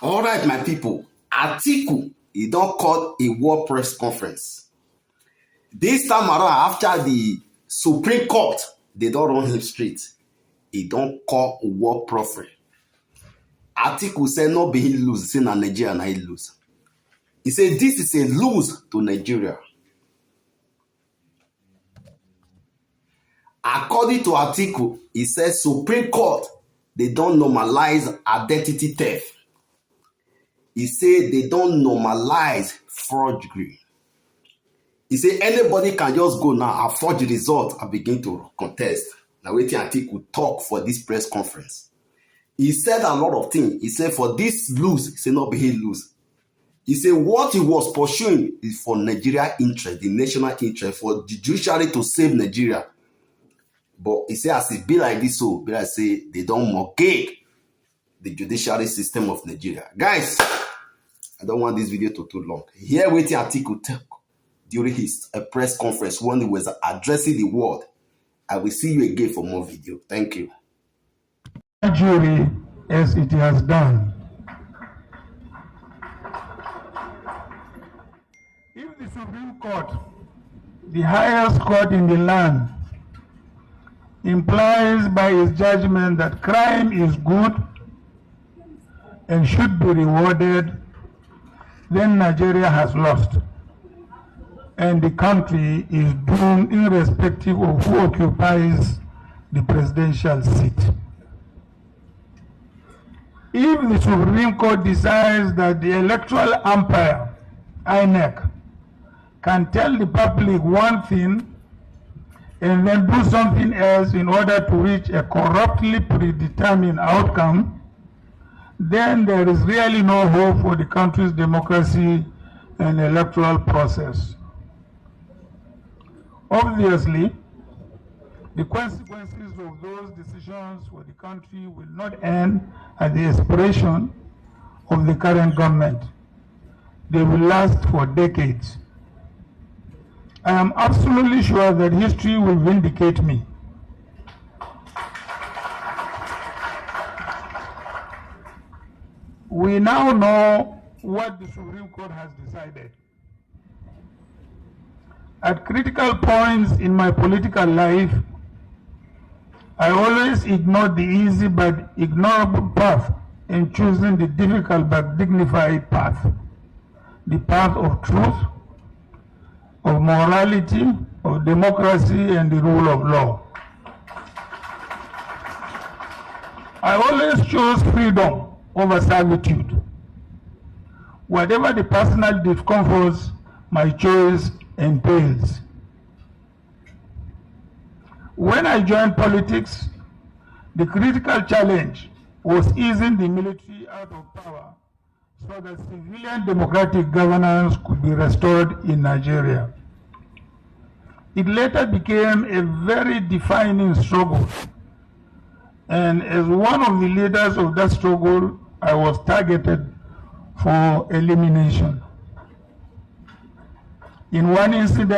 All right, my people. Atiku, he don't call a war press conference. This time around, after the Supreme Court, they don't run him straight. He don't call a war prophet. Atiku said no be he lose, say na Nigeria na he lose. He said this is a lose to Nigeria. According to Atiku, he said Supreme Court, they don't normalize identity theft. He said they don't normalize forgery. He said anybody can just go now and forge the result and begin to contest. Now waiting Atiku talk for this press conference. He said a lot of things. He said for this lose, he said not be he lose. He said what he was pursuing is for Nigeria interest, the national interest, for the judiciary to save Nigeria. But he said as it be like this, so be like say they don't mortgage the judiciary system of Nigeria. Guys, I don't want this video to too long. Here waiting Atiku talk during his press conference when he was addressing the world. I will see you again for more video. Thank you. Jury as it has done. If the Supreme Court, the highest court in the land, implies by its judgment that crime is good and should be rewarded, then Nigeria has lost, and the country is doomed irrespective of who occupies the presidential seat. If the Supreme Court decides that the electoral umpire, INEC, can tell the public one thing and then do something else in order to reach a corruptly predetermined outcome, then there is really no hope for the country's democracy and electoral process. Obviously, the consequences of those decisions for the country will not end at the expiration of the current government. They will last for decades. I am absolutely sure that history will vindicate me. We now know what the Supreme Court has decided. At critical points in my political life, I always ignored the easy but ignorable path in choosing the difficult but dignified path, the path of truth, of morality, of democracy, and the rule of law. I always chose freedom over servitude. Whatever the personal discomforts my choice entails. When I joined politics, the critical challenge was easing the military out of power so that civilian democratic governance could be restored in Nigeria. It later became a very defining struggle, and as one of the leaders of that struggle, I was targeted for elimination. In one incident,